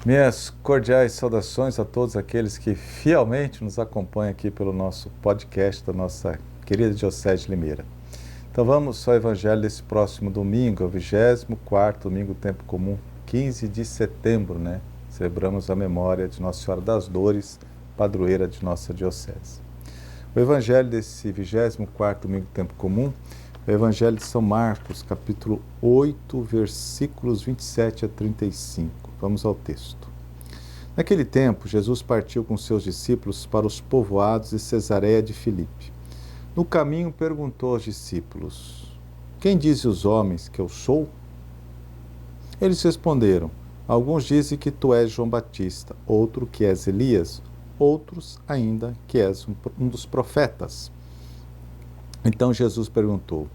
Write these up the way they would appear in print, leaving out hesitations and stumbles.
Minhas cordiais saudações a todos aqueles que fielmente nos acompanham aqui pelo nosso podcast da nossa querida Diocese de Limeira. Então vamos ao Evangelho desse próximo domingo, é o 24º domingo do Tempo Comum, 15 de setembro, né? Celebramos a memória de Nossa Senhora das Dores, padroeira de nossa Diocese. O Evangelho desse 24º domingo do Tempo Comum é o Evangelho de São Marcos, capítulo 8, versículos 27 a 35. Vamos ao texto. Naquele tempo, Jesus partiu com seus discípulos para os povoados de Cesareia de Filipe. No caminho, perguntou aos discípulos: Quem dizem os homens que eu sou? Eles responderam: Alguns dizem que tu és João Batista, outro que és Elias, outros ainda que és um dos profetas. Então Jesus perguntou: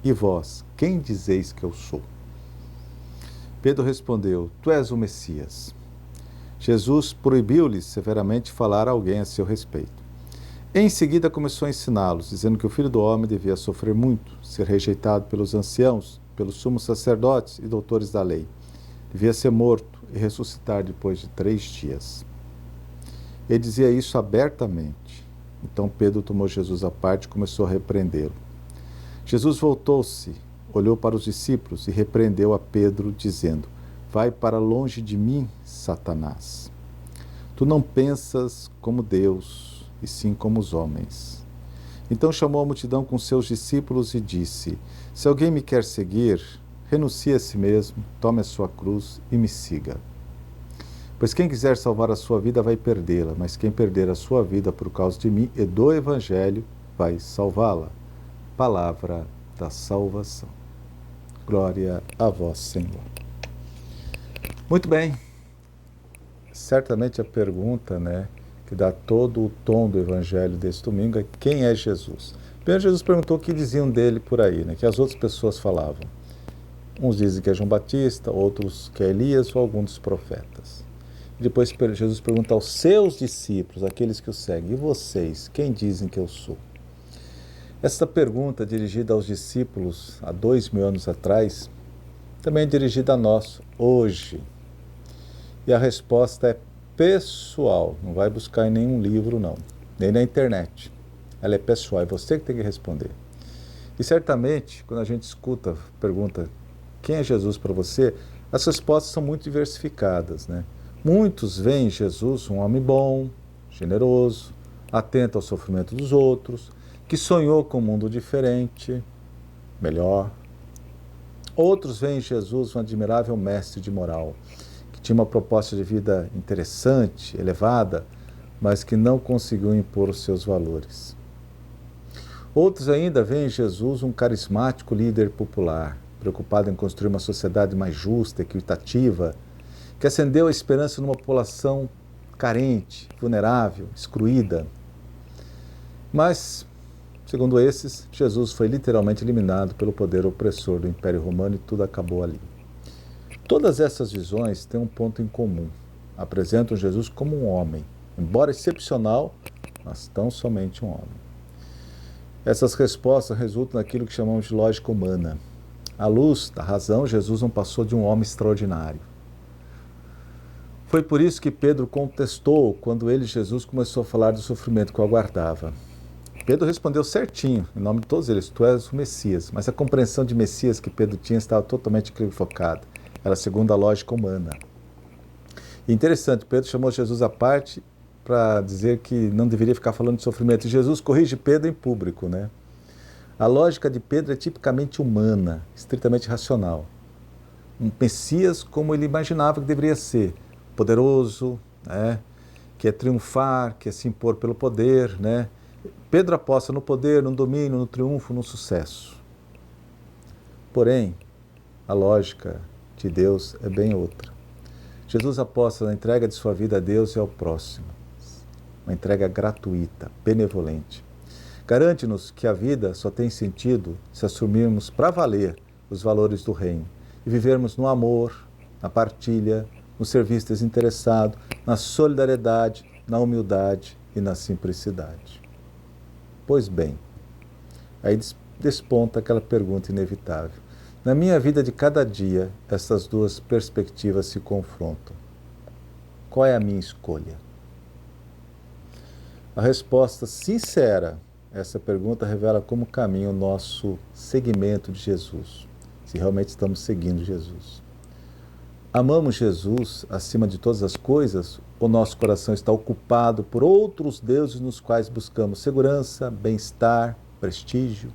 E vós, quem dizeis que eu sou? Pedro respondeu: Tu és o Messias. Jesus proibiu-lhes severamente falar a alguém a seu respeito. Em seguida começou a ensiná-los, dizendo que o Filho do Homem devia sofrer muito, ser rejeitado pelos anciãos, pelos sumos sacerdotes e doutores da lei. Devia ser morto e ressuscitar depois de 3 dias. Ele dizia isso abertamente. Então Pedro tomou Jesus à parte e começou a repreendê-lo. Jesus voltou-se, olhou para os discípulos e repreendeu a Pedro, dizendo: Vai para longe de mim, Satanás. Tu não pensas como Deus, e sim como os homens. Então chamou a multidão com seus discípulos e disse: Se alguém me quer seguir, renuncie a si mesmo, tome a sua cruz e me siga. Pois quem quiser salvar a sua vida vai perdê-la, mas quem perder a sua vida por causa de mim e do Evangelho vai salvá-la. Palavra da salvação. Glória a vós, Senhor. Muito bem. Certamente a pergunta, que dá todo o tom do Evangelho desse domingo é: quem é Jesus? Primeiro Jesus perguntou o que diziam dele por aí, que as outras pessoas falavam. Uns dizem que é João Batista, outros que é Elias ou algum dos profetas. Depois Jesus pergunta aos seus discípulos, aqueles que o seguem: E vocês, quem dizem que eu sou? Esta pergunta, dirigida aos discípulos há 2000 anos atrás, também é dirigida a nós, hoje. E a resposta é pessoal, não vai buscar em nenhum livro, não, nem na internet. Ela é pessoal, é você que tem que responder. E certamente, quando a gente escuta, pergunta: quem é Jesus para você? As respostas são muito diversificadas, Muitos veem em Jesus um homem bom, generoso, atento ao sofrimento dos outros, que sonhou com um mundo diferente, melhor. Outros veem em Jesus um admirável mestre de moral, que tinha uma proposta de vida interessante, elevada, mas que não conseguiu impor os seus valores. Outros ainda veem em Jesus um carismático líder popular, preocupado em construir uma sociedade mais justa, equitativa, que acendeu a esperança numa população carente, vulnerável, excluída. Mas, segundo esses, Jesus foi literalmente eliminado pelo poder opressor do Império Romano e tudo acabou ali. Todas essas visões têm um ponto em comum. Apresentam Jesus como um homem, embora excepcional, mas tão somente um homem. Essas respostas resultam naquilo que chamamos de lógica humana. À luz da razão, Jesus não passou de um homem extraordinário. Foi por isso que Pedro contestou quando ele, Jesus, começou a falar do sofrimento que o aguardava. Pedro respondeu certinho, em nome de todos eles: Tu és o Messias. Mas a compreensão de Messias que Pedro tinha estava totalmente equivocada. Era segundo a lógica humana. E interessante, Pedro chamou Jesus à parte para dizer que não deveria ficar falando de sofrimento. E Jesus corrige Pedro em público, A lógica de Pedro é tipicamente humana, estritamente racional. Um Messias como ele imaginava que deveria ser. Poderoso, que é triunfar, que é se impor pelo poder, Pedro aposta no poder, no domínio, no triunfo, no sucesso. Porém, a lógica de Deus é bem outra. Jesus aposta na entrega de sua vida a Deus e ao próximo. Uma entrega gratuita, benevolente. Garante-nos que a vida só tem sentido se assumirmos para valer os valores do reino e vivermos no amor, na partilha, no serviço desinteressado, na solidariedade, na humildade e na simplicidade. Pois bem, aí desponta aquela pergunta inevitável: Na minha vida de cada dia, essas duas perspectivas se confrontam. Qual é a minha escolha? A resposta sincera a essa pergunta revela como caminha o nosso seguimento de Jesus, se realmente estamos seguindo Jesus. Amamos Jesus acima de todas as coisas, ou nosso coração está ocupado por outros deuses nos quais buscamos segurança, bem-estar, prestígio?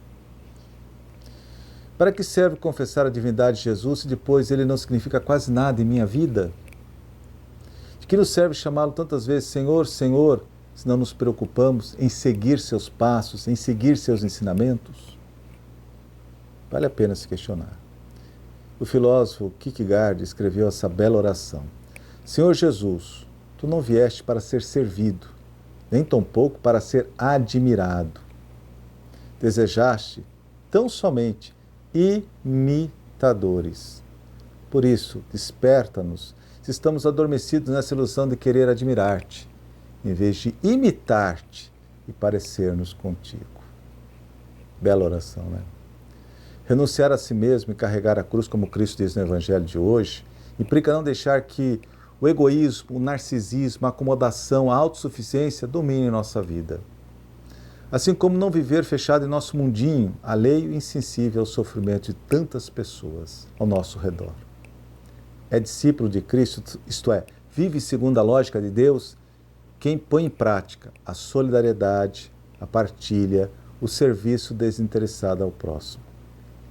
Para que serve confessar a divindade de Jesus se depois ele não significa quase nada em minha vida? De que nos serve chamá-lo tantas vezes Senhor, Senhor, se não nos preocupamos em seguir seus passos, em seguir seus ensinamentos? Vale a pena se questionar. O filósofo Kierkegaard escreveu essa bela oração: Senhor Jesus, tu não vieste para ser servido, nem tampouco para ser admirado. Desejaste tão somente imitadores. Por isso, desperta-nos se estamos adormecidos nessa ilusão de querer admirar-te, em vez de imitar-te e parecer-nos contigo. Bela oração, né? Renunciar a si mesmo e carregar a cruz, como Cristo diz no Evangelho de hoje, implica não deixar que o egoísmo, o narcisismo, a acomodação, a autossuficiência dominem nossa vida. Assim como não viver fechado em nosso mundinho, alheio e insensível ao sofrimento de tantas pessoas ao nosso redor. É discípulo de Cristo, isto é, vive segundo a lógica de Deus, quem põe em prática a solidariedade, a partilha, o serviço desinteressado ao próximo.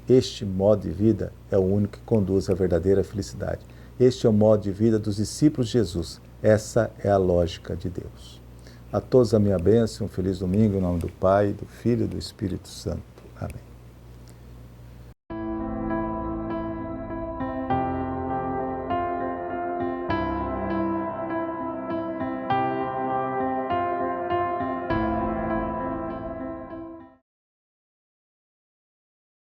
Este modo de vida é o único que conduz à verdadeira felicidade. Este é o modo de vida dos discípulos de Jesus. Essa é a lógica de Deus. A todos a minha bênção, um feliz domingo, em nome do Pai, do Filho e do Espírito Santo. Amém.